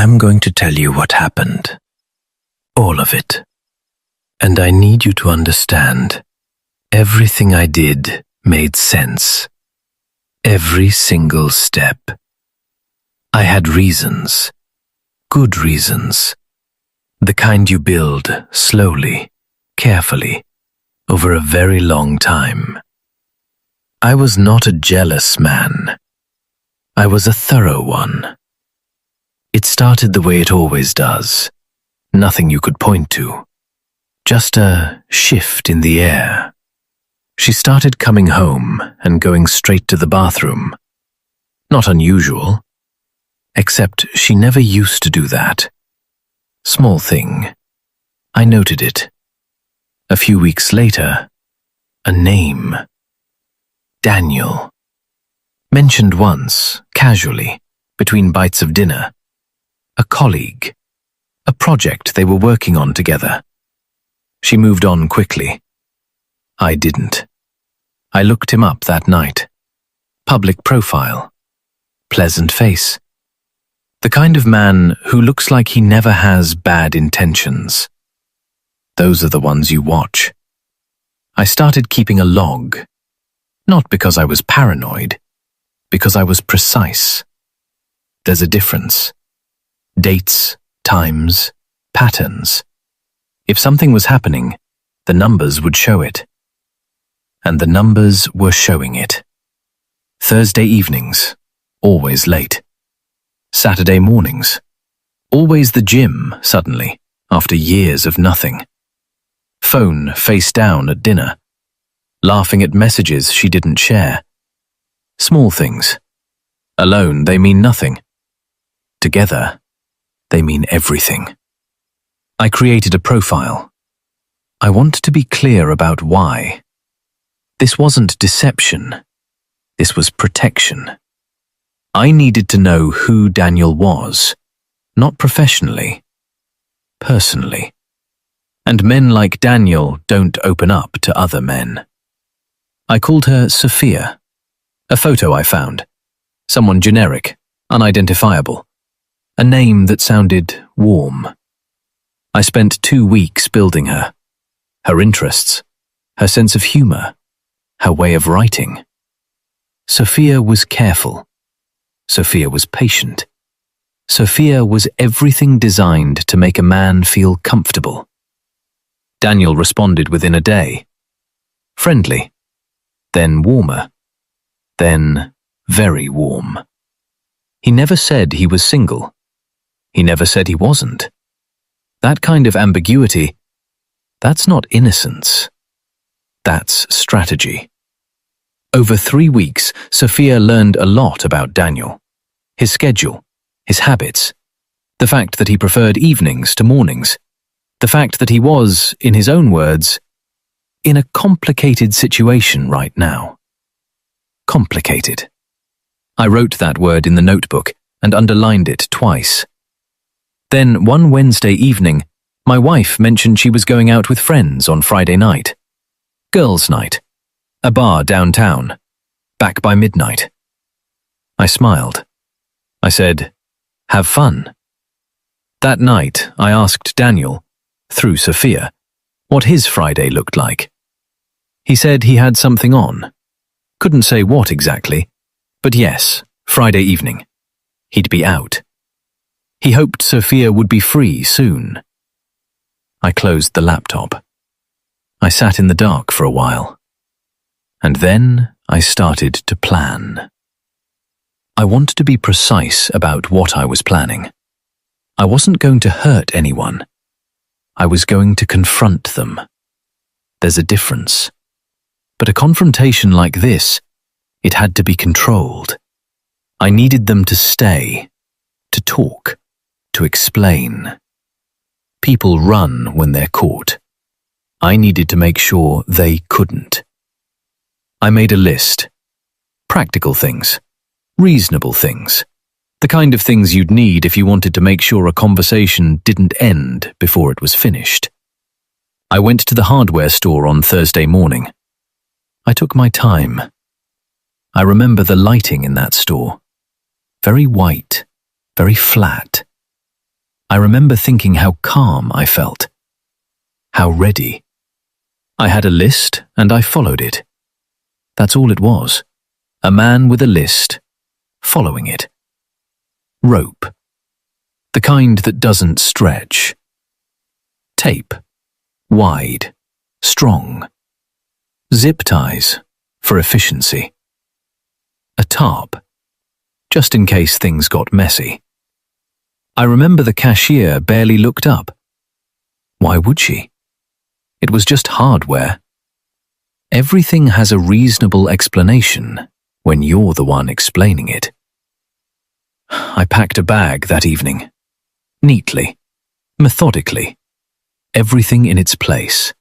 I'm going to tell you what happened. All of it. And I need you to understand. Everything I did made sense. Every single step. I had reasons. Good reasons. The kind you build slowly, carefully, over a very long time. I was not a jealous man. I was a thorough one. It started the way it always does. Nothing you could point to. Just a shift in the air. She started coming home and going straight to the bathroom. Not unusual. Except she never used to do that. Small thing. I noted it. A few weeks later, a name. Daniel. Mentioned once, casually, between bites of dinner. A colleague. A project they were working on together. She moved on quickly. I didn't. I looked him up that night. Public profile. Pleasant face. The kind of man who looks like he never has bad intentions. Those are the ones you watch. I started keeping a log. Not because I was paranoid, because I was precise. There's a difference. Dates, times, patterns. If something was happening, the numbers would show it. And the numbers were showing it. Thursday evenings, always late. Saturday mornings, always the gym suddenly, after years of nothing. Phone face down at dinner, laughing at messages she didn't share. Small things. Alone, they mean nothing. Together, they mean everything. I created a profile. I want to be clear about why. This wasn't deception. This was protection. I needed to know who Daniel was, not professionally, personally. And men like Daniel don't open up to other men. I called her Sophia. A photo I found. Someone generic, unidentifiable. A name that sounded warm. I spent 2 weeks building her. Her interests, her sense of humor, her way of writing. Sophia was careful. Sophia was patient. Sophia was everything designed to make a man feel comfortable. Daniel responded within a day. Friendly. Then warmer. Then very warm. He never said he was single. He never said he wasn't. That kind of ambiguity, that's not innocence. That's strategy. Over 3 weeks, Sophia learned a lot about Daniel. His schedule, his habits, the fact that he preferred evenings to mornings, the fact that he was, in his own words, in a complicated situation right now. Complicated. I wrote that word in the notebook and underlined it twice. Then one Wednesday evening, my wife mentioned she was going out with friends on Friday night. Girls' night. A bar downtown. Back by midnight. I smiled. I said, "Have fun." That night, I asked Daniel, through Sophia, what his Friday looked like. He said he had something on. Couldn't say what exactly, but yes, Friday evening. He'd be out. He hoped Sophia would be free soon. I closed the laptop. I sat in the dark for a while. And then I started to plan. I wanted to be precise about what I was planning. I wasn't going to hurt anyone. I was going to confront them. There's a difference. But a confrontation like this, it had to be controlled. I needed them to stay, to talk, to explain. People run when they're caught. I needed to make sure they couldn't. I made a list. Practical things. Reasonable things. The kind of things you'd need if you wanted to make sure a conversation didn't end before it was finished. I went to the hardware store on Thursday morning. I took my time. I remember the lighting in that store. Very white, very flat, I remember thinking how calm I felt, how ready. I had a list and I followed it. That's all it was. A man with a list, following it. Rope. The kind that doesn't stretch. Tape. Wide. Strong. Zip ties. For efficiency. A tarp. Just in case things got messy. I remember the cashier barely looked up. Why would she? It was just hardware. Everything has a reasonable explanation when you're the one explaining it. I packed a bag that evening. Neatly. Methodically. Everything in its place.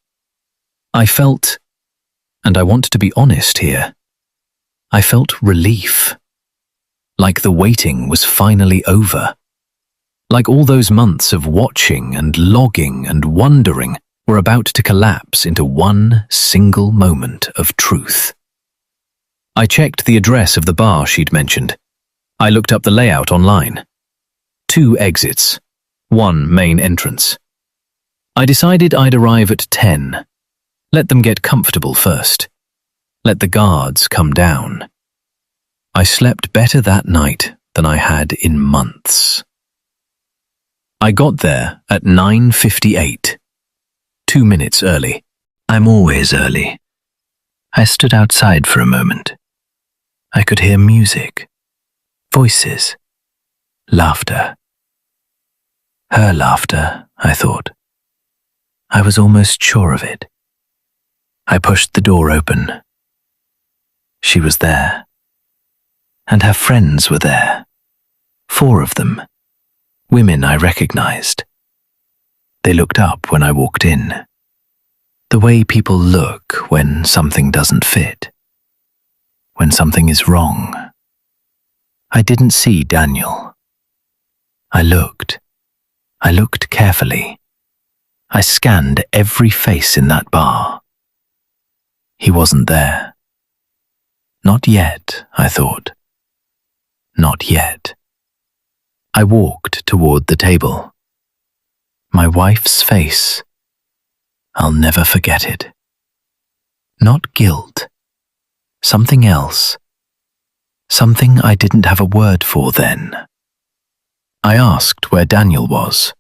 I felt, and I want to be honest here, I felt relief. Like the waiting was finally over. Like all those months of watching and logging and wondering were about to collapse into one single moment of truth. I checked the address of the bar she'd mentioned. I looked up the layout online. 2 exits, 1 main entrance. I decided I'd arrive at 10. Let them get comfortable first. Let the guards come down. I slept better that night than I had in months. I got there at 9:58, 2 minutes early. I'm always early. I stood outside for a moment. I could hear music, voices, laughter. Her laughter, I thought. I was almost sure of it. I pushed the door open. She was there. And her friends were there. 4 of them. Women I recognized. They looked up when I walked in. The way people look when something doesn't fit. When something is wrong. I didn't see Daniel. I looked. I looked carefully. I scanned every face in that bar. He wasn't there. Not yet, I thought. Not yet. I walked toward the table. My wife's face. I'll never forget it. Not guilt. Something else. Something I didn't have a word for then. I asked where Daniel was.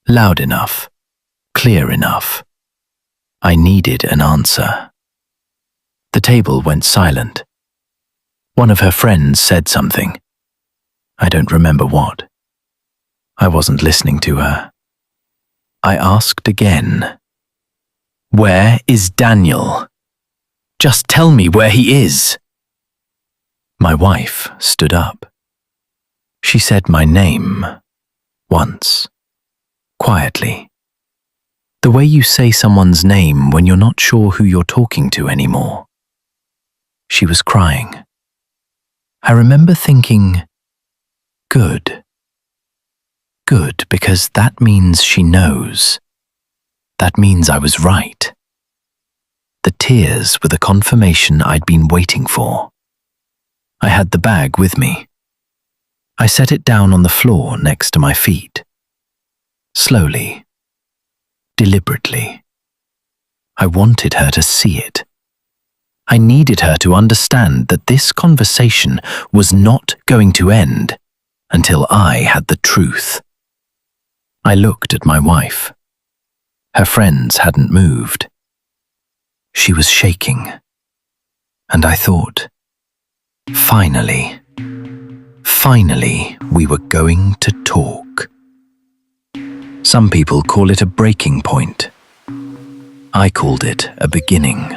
Loud enough. Clear enough. I needed an answer. The table went silent. One of her friends said something. I don't remember what. I wasn't listening to her. I asked again. Where is Daniel? Just tell me where he is. My wife stood up. She said my name. Once. Quietly. The way you say someone's name when you're not sure who you're talking to anymore. She was crying. I remember thinking, good. Good, because that means she knows. That means I was right. The tears were the confirmation I'd been waiting for. I had the bag with me. I set it down on the floor next to my feet. Slowly. Deliberately. I wanted her to see it. I needed her to understand that this conversation was not going to end until I had the truth. I looked at my wife. Her friends hadn't moved. She was shaking. And I thought, finally, we were going to talk. Some people call it a breaking point. I called it a beginning.